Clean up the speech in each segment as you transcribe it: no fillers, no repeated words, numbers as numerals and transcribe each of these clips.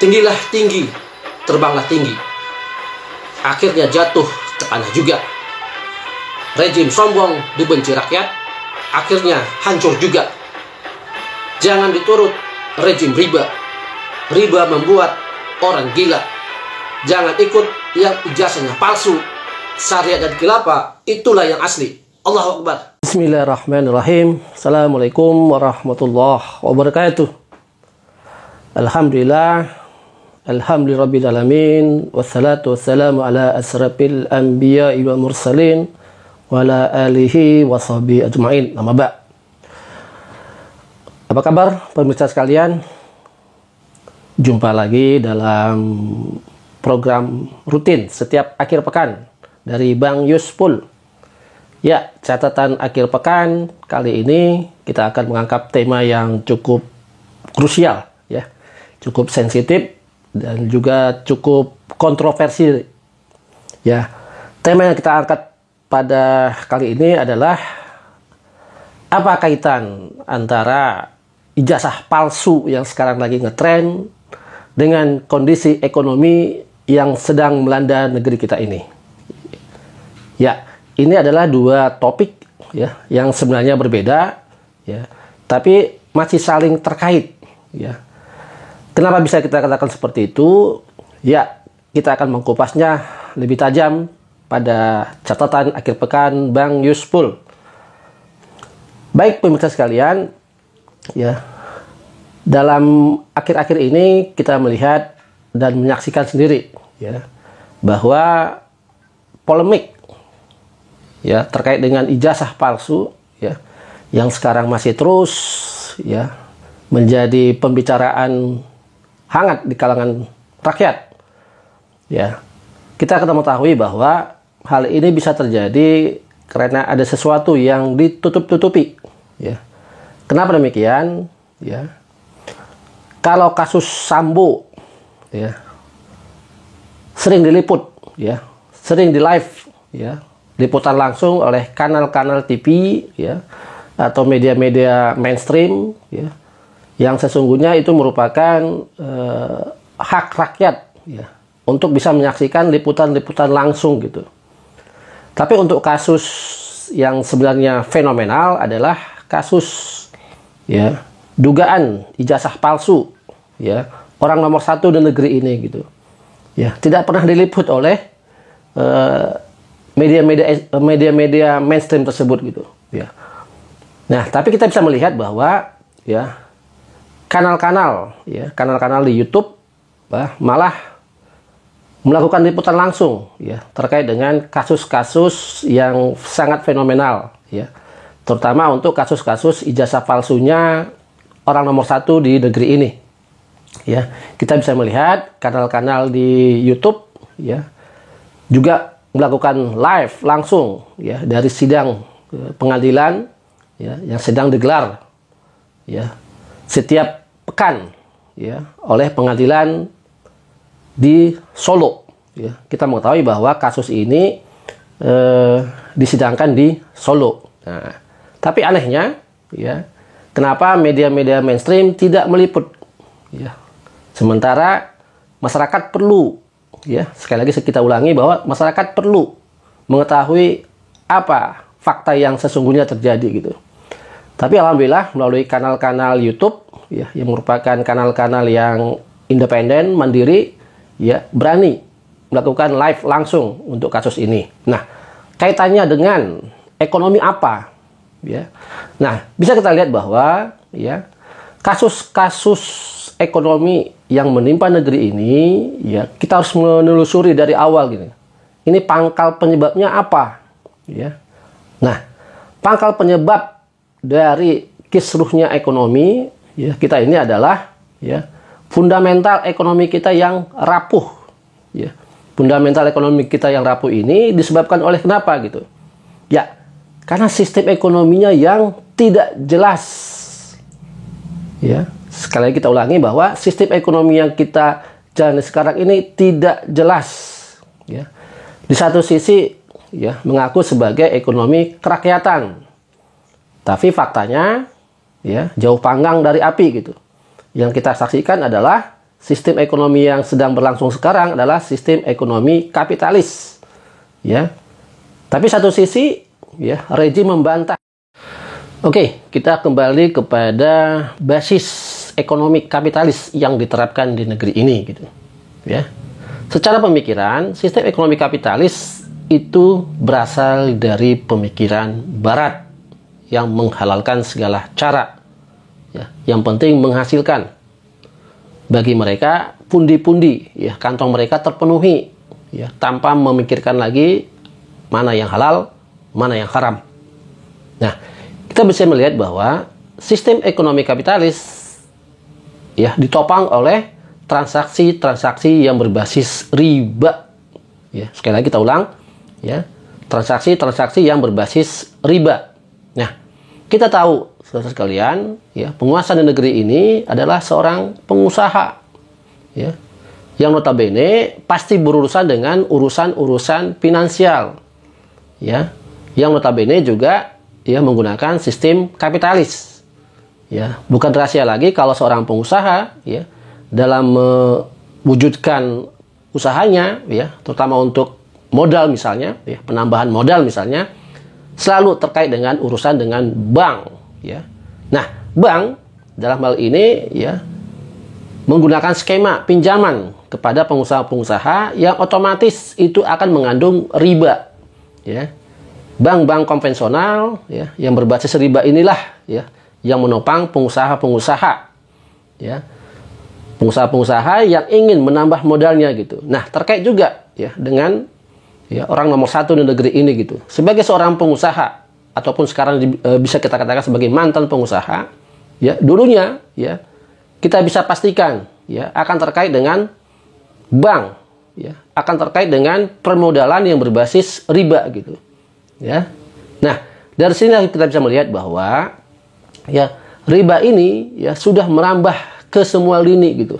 Tinggilah tinggi, terbanglah tinggi. Akhirnya jatuh ke tanah juga. Rejim sombong dibenci rakyat, akhirnya hancur juga. Jangan diturut rejim riba. Riba membuat orang gila. Jangan ikut yang ijazahnya palsu. Syariat dan khilafah itulah yang asli. Allahu Akbar. Bismillahirrahmanirrahim. Assalamualaikum warahmatullahi wabarakatuh. Alhamdulillah. Alhamdulillahirabbil alamin. Wassalatu wassalamu ala asrafil anbiya'i wal mursalin wa ala alihi wa sahbihi ajma'in. Amma ba'd. Apa kabar pemirsa sekalian? Jumpa lagi dalam program rutin setiap akhir pekan dari Bang Yuspul. Ya, catatan akhir pekan kali ini kita akan mengangkat tema yang cukup krusial, ya, cukup sensitif dan juga cukup kontroversi. Ya, tema yang kita angkat pada kali ini adalah apa kaitan antara ijazah palsu yang sekarang lagi ngetren dengan kondisi ekonomi yang sedang melanda negeri kita ini. Ya, ini adalah dua topik ya yang sebenarnya berbeda ya, tapi masih saling terkait ya. Kenapa bisa kita katakan seperti itu? Ya, kita akan mengkupasnya lebih tajam pada catatan akhir pekan Bang Yuspul. Baik pemirsa sekalian, ya, dalam akhir-akhir ini kita melihat dan menyaksikan sendiri ya bahwa polemik ya terkait dengan ijazah palsu ya yang sekarang masih terus ya menjadi pembicaraan hangat di kalangan rakyat. Ya, kita akan mengetahui bahwa hal ini bisa terjadi karena ada sesuatu yang ditutup-tutupi ya. Kenapa demikian? Ya, kalau kasus Sambo ya sering diliput ya, sering di live ya, liputan langsung oleh kanal-kanal TV ya atau media-media mainstream ya, yang sesungguhnya itu merupakan hak rakyat ya untuk bisa menyaksikan liputan-liputan langsung gitu. Tapi untuk kasus yang sebenarnya fenomenal adalah kasus ya dugaan ijazah palsu ya orang nomor satu di negeri ini gitu ya, tidak pernah diliput oleh media-media mainstream tersebut gitu ya. Nah, tapi kita bisa melihat bahwa ya kanal-kanal di YouTube malah melakukan liputan langsung ya terkait dengan kasus-kasus yang sangat fenomenal ya, terutama untuk kasus-kasus ijazah palsunya orang nomor satu di negeri ini ya. Kita bisa melihat kanal-kanal di YouTube ya juga melakukan live langsung ya dari sidang pengadilan ya yang sedang digelar ya setiap pekan ya oleh pengadilan di Solo ya. Kita mengetahui bahwa kasus ini disidangkan di Solo. Nah, tapi anehnya ya, kenapa media-media mainstream tidak meliput ya, sementara masyarakat perlu ya, sekali lagi kita ulangi bahwa masyarakat perlu mengetahui apa fakta yang sesungguhnya terjadi gitu. Tapi alhamdulillah melalui kanal-kanal YouTube ya yang merupakan kanal-kanal yang independen, mandiri ya, berani melakukan live langsung untuk kasus ini. Nah, kaitannya dengan ekonomi apa ya? Nah, bisa kita lihat bahwa ya kasus-kasus ekonomi yang menimpa negeri ini ya kita harus menelusuri dari awal gini. Ini pangkal penyebabnya apa ya? Nah, pangkal penyebab dari kisruhnya ekonomi ya kita ini adalah ya fundamental ekonomi kita yang rapuh ya. Fundamental ekonomi kita yang rapuh ini disebabkan oleh kenapa gitu? Ya, karena sistem ekonominya yang tidak jelas. Ya, sekali lagi kita ulangi bahwa sistem ekonomi yang kita jalani sekarang ini tidak jelas ya. Di satu sisi ya mengaku sebagai ekonomi kerakyatan. Tapi faktanya ya jauh panggang dari api gitu. Yang kita saksikan adalah sistem ekonomi yang sedang berlangsung sekarang adalah sistem ekonomi kapitalis. Ya. Tapi satu sisi, ya, rejim membantah. Oke, kita kembali kepada basis ekonomi kapitalis yang diterapkan di negeri ini, gitu. Ya. Secara pemikiran, sistem ekonomi kapitalis itu berasal dari pemikiran Barat yang menghalalkan segala cara. Ya, yang penting menghasilkan. Bagi mereka, pundi-pundi, ya, kantong mereka terpenuhi, ya, tanpa memikirkan lagi mana yang halal, mana yang haram. Nah, kita bisa melihat bahwa sistem ekonomi kapitalis, ya, ditopang oleh transaksi-transaksi yang berbasis riba. Ya, sekali lagi kita ulang, ya, transaksi-transaksi yang berbasis riba. Nah, kita tahu, saudara sekalian, ya, penguasa di negeri ini adalah seorang pengusaha, ya, yang notabene pasti berurusan dengan urusan-urusan finansial, ya, yang notabene juga, ya, menggunakan sistem kapitalis. Ya, bukan rahasia lagi kalau seorang pengusaha, ya, dalam mewujudkan usahanya, ya, terutama untuk modal misalnya, ya, penambahan modal misalnya, selalu terkait dengan urusan dengan bank, ya. Nah, bank dalam hal ini, ya, menggunakan skema pinjaman kepada pengusaha-pengusaha yang otomatis itu akan mengandung riba, ya. Bank-bank konvensional, ya, yang berbasis riba inilah, ya, yang menopang pengusaha-pengusaha, ya, pengusaha-pengusaha yang ingin menambah modalnya, gitu. Nah, terkait juga, ya, dengan, ya, orang nomor satu di negeri ini, gitu. Sebagai seorang pengusaha ataupun sekarang bisa kita katakan sebagai mantan pengusaha, ya, dulunya, ya, kita bisa pastikan, ya, akan terkait dengan bank, ya, akan terkait dengan permodalan yang berbasis riba, gitu. Ya. Nah, dari sini kita bisa melihat bahwa, ya, riba ini, ya, sudah merambah ke semua lini, gitu.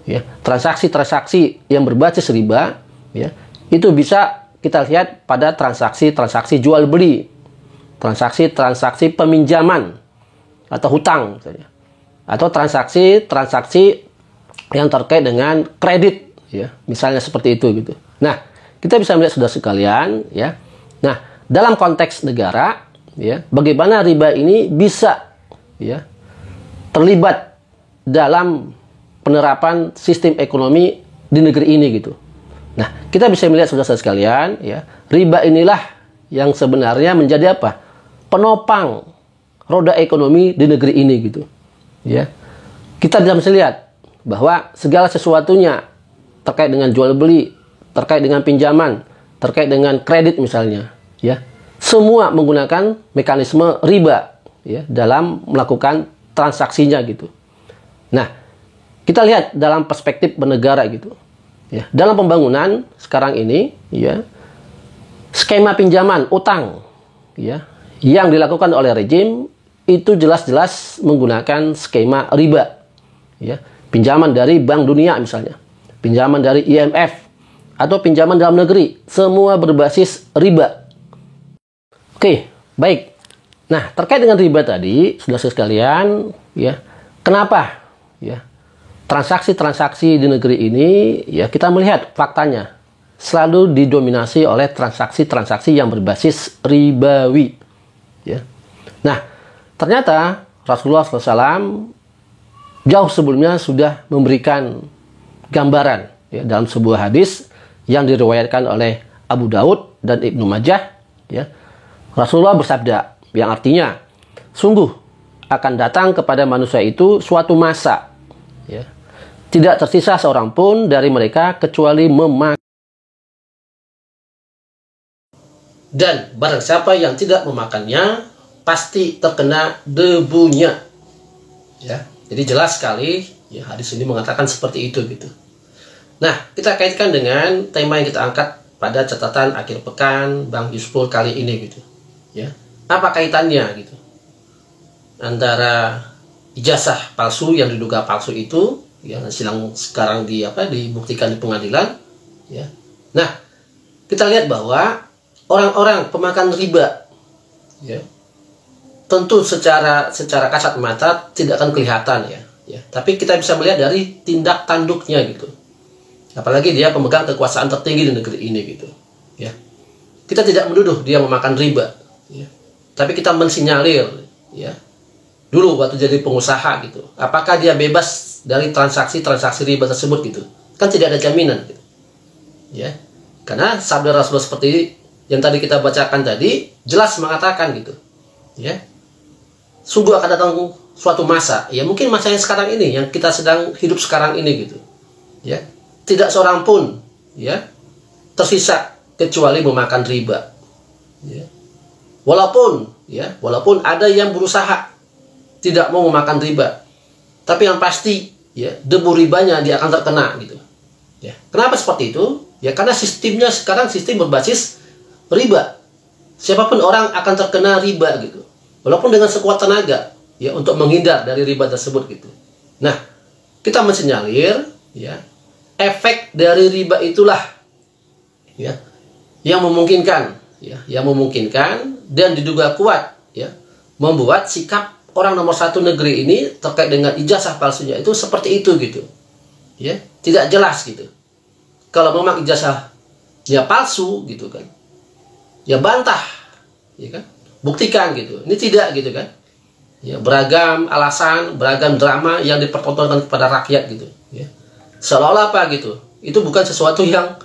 Ya, transaksi-transaksi yang berbasis riba, ya, itu bisa kita lihat pada transaksi-transaksi jual beli, transaksi-transaksi peminjaman atau hutang misalnya, atau transaksi-transaksi yang terkait dengan kredit, ya, misalnya seperti itu, gitu. Nah, kita bisa melihat saudara sekalian, ya. Nah, dalam konteks negara, ya, bagaimana riba ini bisa, ya, terlibat dalam penerapan sistem ekonomi di negeri ini, gitu. Nah, kita bisa melihat saudara sekalian, ya, riba inilah yang sebenarnya menjadi apa? Penopang roda ekonomi di negeri ini, gitu. Ya. Kita bisa melihat bahwa segala sesuatunya terkait dengan jual beli, terkait dengan pinjaman, terkait dengan kredit misalnya, ya, semua menggunakan mekanisme riba, ya, dalam melakukan transaksinya, gitu. Nah, kita lihat dalam perspektif bernegara, gitu. Ya, dalam pembangunan sekarang ini, ya, skema pinjaman utang, ya, yang dilakukan oleh rejim itu jelas-jelas menggunakan skema riba, ya, pinjaman dari Bank Dunia misalnya, pinjaman dari IMF atau pinjaman dalam negeri, semua berbasis riba. Oke, baik. Nah, terkait dengan riba tadi, saudara sekalian, ya, kenapa, ya, transaksi-transaksi di negeri ini, ya, kita melihat faktanya selalu didominasi oleh transaksi-transaksi yang berbasis ribawi, ya. Nah, ternyata Rasulullah SAW jauh sebelumnya sudah memberikan gambaran, ya, dalam sebuah hadis yang diriwayatkan oleh Abu Daud dan Ibnu Majah, ya. Rasulullah bersabda, yang artinya, sungguh akan datang kepada manusia itu suatu masa, ya, tidak tersisa seorang pun dari mereka kecuali memakan. Dan barang siapa yang tidak memakannya, pasti terkena debunya. Ya, jadi jelas sekali, ya, hadis ini mengatakan seperti itu, gitu. Nah, kita kaitkan dengan tema yang kita angkat pada catatan akhir pekan Bang Yuspul kali ini, gitu. Ya, apa kaitannya, gitu, antara ijazah palsu yang diduga palsu itu, yang sekarang dibuktikan di pengadilan, ya. Nah, kita lihat bahwa orang-orang pemakan riba, ya, tentu secara kasat mata tidak akan kelihatan, ya, ya, tapi kita bisa melihat dari tindak tanduknya gitu. Apalagi dia pemegang kekuasaan tertinggi di negeri ini gitu, ya. Kita tidak menuduh dia memakan riba, ya. Tapi kita mensinyalir, ya. Dulu waktu jadi pengusaha gitu, apakah dia bebas dari transaksi riba tersebut gitu? Kan tidak ada jaminan gitu. Ya. Karena sabda Rasulullah seperti yang tadi kita bacakan tadi jelas mengatakan gitu. Ya. Sungguh akan datang suatu masa, ya mungkin masa yang sekarang ini yang kita sedang hidup sekarang ini gitu. Ya. Tidak seorang pun ya tersisa kecuali memakan riba. Ya. Walaupun ada yang berusaha tidak mau memakan riba, tapi yang pasti ya debu ribanya dia akan terkena gitu. Ya. Kenapa seperti itu? Ya karena sistemnya sekarang sistem berbasis riba. Siapapun orang akan terkena riba gitu. Walaupun dengan sekuat tenaga ya untuk menghindar dari riba tersebut gitu. Nah, kita mensinyalir ya efek dari riba itulah ya yang memungkinkan dan diduga kuat ya membuat sikap orang nomor satu negeri ini terkait dengan ijazah palsunya itu seperti itu gitu. Ya, tidak jelas gitu. Kalau memang ijazahnya palsu gitu kan. Ya bantah, ya kan? Buktikan gitu. Ini tidak gitu kan. Ya, beragam alasan, beragam drama yang dipertontonkan kepada rakyat gitu, ya. Seolah-olah apa gitu. Itu bukan sesuatu yang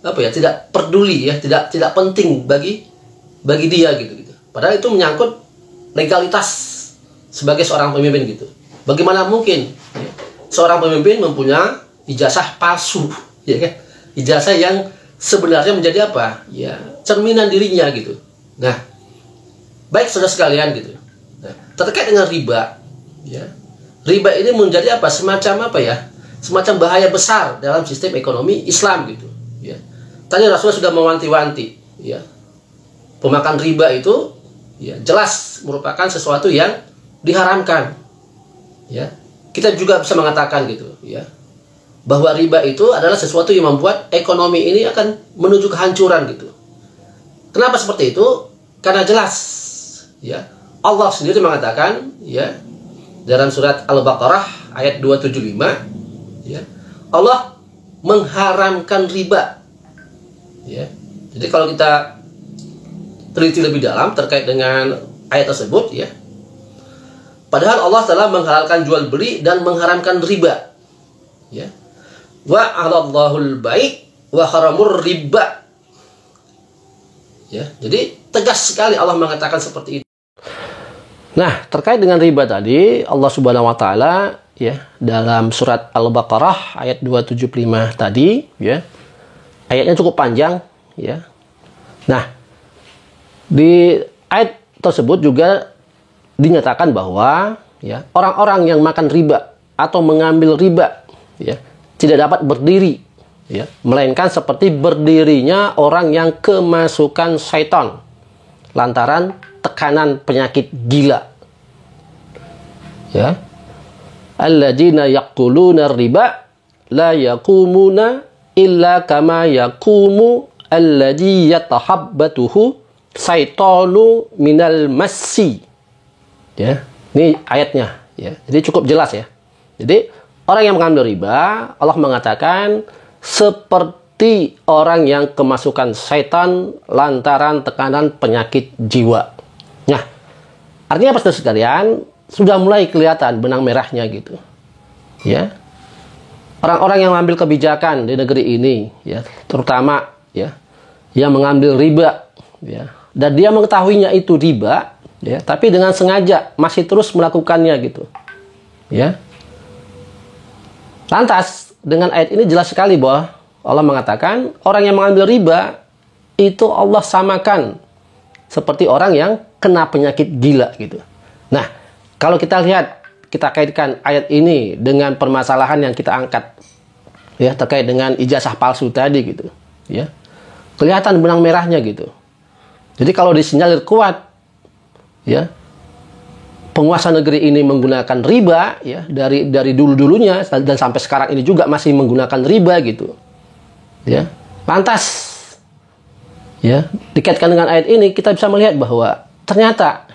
tidak peduli ya, tidak penting bagi dia gitu. Padahal itu menyangkut legalitas sebagai seorang pemimpin gitu. Bagaimana mungkin ya, seorang pemimpin mempunyai ijazah palsu, ya kan? Ijazah yang sebenarnya menjadi apa? Ya, cerminan dirinya gitu. Nah, baik saudara sekalian gitu. Nah, terkait dengan riba, ya. Riba ini menjadi apa? Semacam bahaya besar dalam sistem ekonomi Islam gitu, ya. Tadi Rasulullah sudah mewanti-wanti, ya. Pemakan riba itu ya jelas merupakan sesuatu yang diharamkan. Ya. Kita juga bisa mengatakan gitu, ya. Bahwa riba itu adalah sesuatu yang membuat ekonomi ini akan menuju kehancuran gitu. Kenapa seperti itu? Karena jelas, ya. Allah sendiri mengatakan, ya, dalam surat Al-Baqarah ayat 275, ya, Allah mengharamkan riba. Ya. Jadi kalau kita teliti lebih dalam terkait dengan ayat tersebut, ya, padahal Allah telah menghalalkan jual beli dan mengharamkan riba. Ya. Wa 'alallahul bai' wa haramur riba. Ya, jadi tegas sekali Allah mengatakan seperti itu. Nah, terkait dengan riba tadi, Allah Subhanahu wa taala ya dalam surat Al-Baqarah ayat 275 tadi, ya. Ayatnya cukup panjang, ya. Nah, di ayat tersebut juga dinyatakan bahwa ya, orang-orang yang makan riba atau mengambil riba ya, tidak dapat berdiri ya, melainkan seperti berdirinya orang yang kemasukan syaitan lantaran tekanan penyakit gila. Ya. Alladzina yaquluna riba la yaqumuna illa kama yaqumu alladzi yatahabbatuhu syaitanu minal massi. Ya, ini ayatnya ya. Jadi cukup jelas ya. Jadi orang yang mengambil riba, Allah mengatakan seperti orang yang kemasukan syaitan lantaran tekanan penyakit jiwa. Nah, artinya apa saudara sekalian? Sudah mulai kelihatan benang merahnya gitu. Ya. Orang-orang yang mengambil kebijakan di negeri ini, ya, terutama ya, yang mengambil riba, ya, dan dia mengetahuinya itu riba, ya, tapi dengan sengaja masih terus melakukannya gitu. Ya. Lantas dengan ayat ini jelas sekali bahwa Allah mengatakan orang yang mengambil riba itu Allah samakan seperti orang yang kena penyakit gila gitu. Nah, kalau kita lihat, kita kaitkan ayat ini dengan permasalahan yang kita angkat ya terkait dengan ijazah palsu tadi gitu, ya. Kelihatan benang merahnya gitu. Jadi kalau disinyalir kuat ya, penguasa negeri ini menggunakan riba ya dari dulu-dulunya dan sampai sekarang ini juga masih menggunakan riba gitu. Ya. Lantas ya, dikaitkan dengan ayat ini kita bisa melihat bahwa ternyata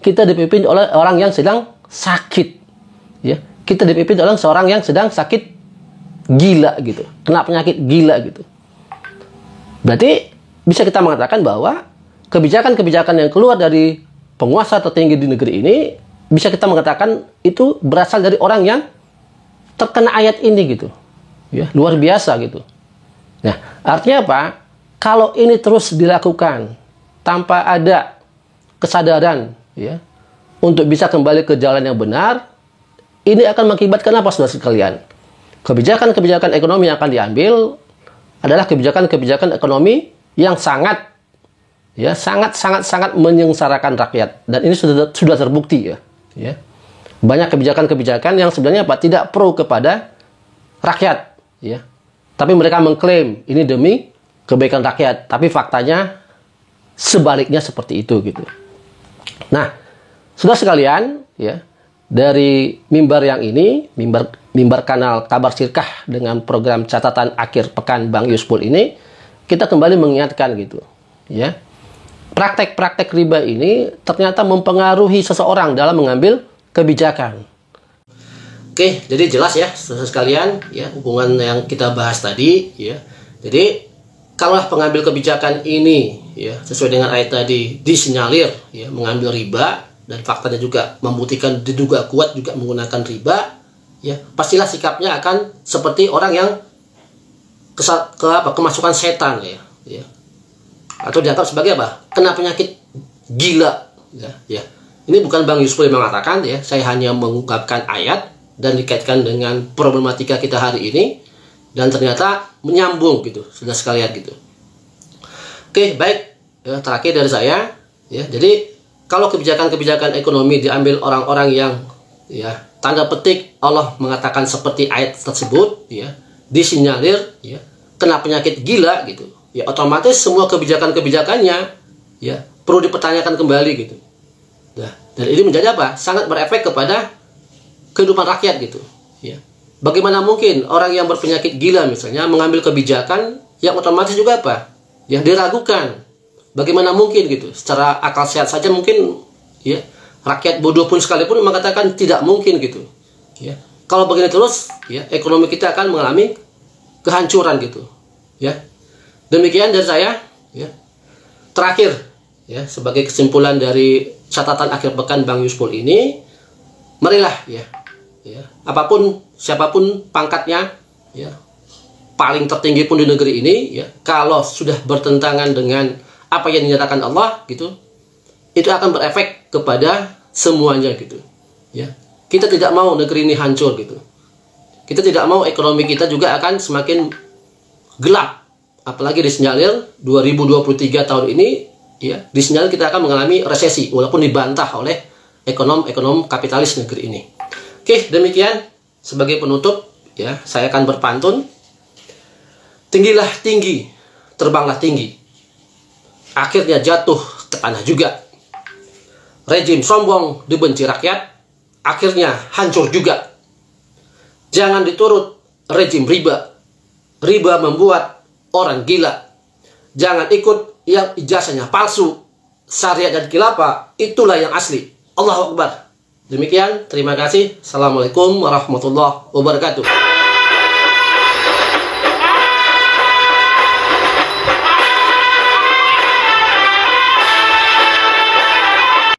kita dipimpin oleh orang yang sedang sakit. ya, kita dipimpin oleh seorang yang sedang sakit gila gitu, kena penyakit gila gitu. Berarti bisa kita mengatakan bahwa kebijakan-kebijakan yang keluar dari penguasa tertinggi di negeri ini bisa kita mengatakan itu berasal dari orang yang terkena ayat ini gitu. Ya, luar biasa gitu. Nah, artinya apa? Kalau ini terus dilakukan tanpa ada kesadaran ya untuk bisa kembali ke jalan yang benar, ini akan mengakibatkan apa, saudara sekalian? Kebijakan-kebijakan ekonomi yang akan diambil adalah kebijakan-kebijakan ekonomi yang sangat menyengsarakan rakyat, dan ini sudah terbukti ya. Banyak kebijakan-kebijakan yang sebenarnya tidak pro kepada rakyat ya. Tapi mereka mengklaim ini demi kebaikan rakyat, tapi faktanya sebaliknya seperti itu gitu. Nah, saudara sekalian ya, dari mimbar yang ini, mimbar kanal Kabar Sirkah dengan program catatan akhir pekan Bang Yuspul ini, kita kembali mengingatkan gitu ya. Praktek-praktek riba ini ternyata mempengaruhi seseorang dalam mengambil kebijakan. Oke, jadi jelas ya saudara sekalian ya, hubungan yang kita bahas tadi ya. Jadi kalau pengambil kebijakan ini ya sesuai dengan ayat tadi disinyalir ya mengambil riba, dan faktanya juga membuktikan diduga kuat juga menggunakan riba ya, pastilah sikapnya akan seperti orang yang kemasukan setan ya. Atau dianggap sebagai apa? Kena penyakit gila ya. Ini bukan Bang Yuspul yang mengatakan ya, saya hanya mengungkapkan ayat dan dikaitkan dengan problematika kita hari ini, dan ternyata menyambung gitu, sudah sekalian gitu. Oke, baik ya, terakhir dari saya ya. Jadi kalau kebijakan-kebijakan ekonomi diambil orang-orang yang ya tanda petik Allah mengatakan seperti ayat tersebut ya, disinyalir ya kena penyakit gila gitu ya, otomatis semua kebijakan-kebijakannya ya perlu dipertanyakan kembali gitu. Nah, dan ini menjadi apa? Sangat berefek kepada kehidupan rakyat gitu ya. Bagaimana mungkin orang yang berpenyakit gila misalnya mengambil kebijakan yang otomatis juga apa? Yang diragukan. Bagaimana mungkin gitu? Secara akal sehat saja mungkin ya, rakyat bodoh pun sekalipun mengatakan tidak mungkin gitu. Ya. Kalau begini terus ya, ekonomi kita akan mengalami kehancuran gitu. Ya. Demikian dari saya ya. Terakhir ya, sebagai kesimpulan dari catatan akhir pekan Bang Yuspul ini, marilah ya, apapun siapapun pangkatnya ya, paling tertinggi pun di negeri ini ya, kalau sudah bertentangan dengan apa yang dinyatakan Allah gitu, itu akan berefek kepada semuanya gitu ya. Kita tidak mau negeri ini hancur gitu. Kita tidak mau ekonomi kita juga akan semakin gelap, apalagi disinyalir 2023 tahun ini ya, disinyalir kita akan mengalami resesi walaupun dibantah oleh ekonom kapitalis negeri ini. Oke, demikian sebagai penutup ya, saya akan berpantun. Tinggilah tinggi, terbanglah tinggi, akhirnya jatuh ke tanah juga. Rejim sombong dibenci rakyat, akhirnya hancur juga. Jangan diturut rejim riba, riba membuat orang gila. Jangan ikut yang ijazahnya palsu, syariat dan khilafah itulah yang asli. Allahu Akbar. Demikian, terima kasih. Assalamualaikum warahmatullahi wabarakatuh.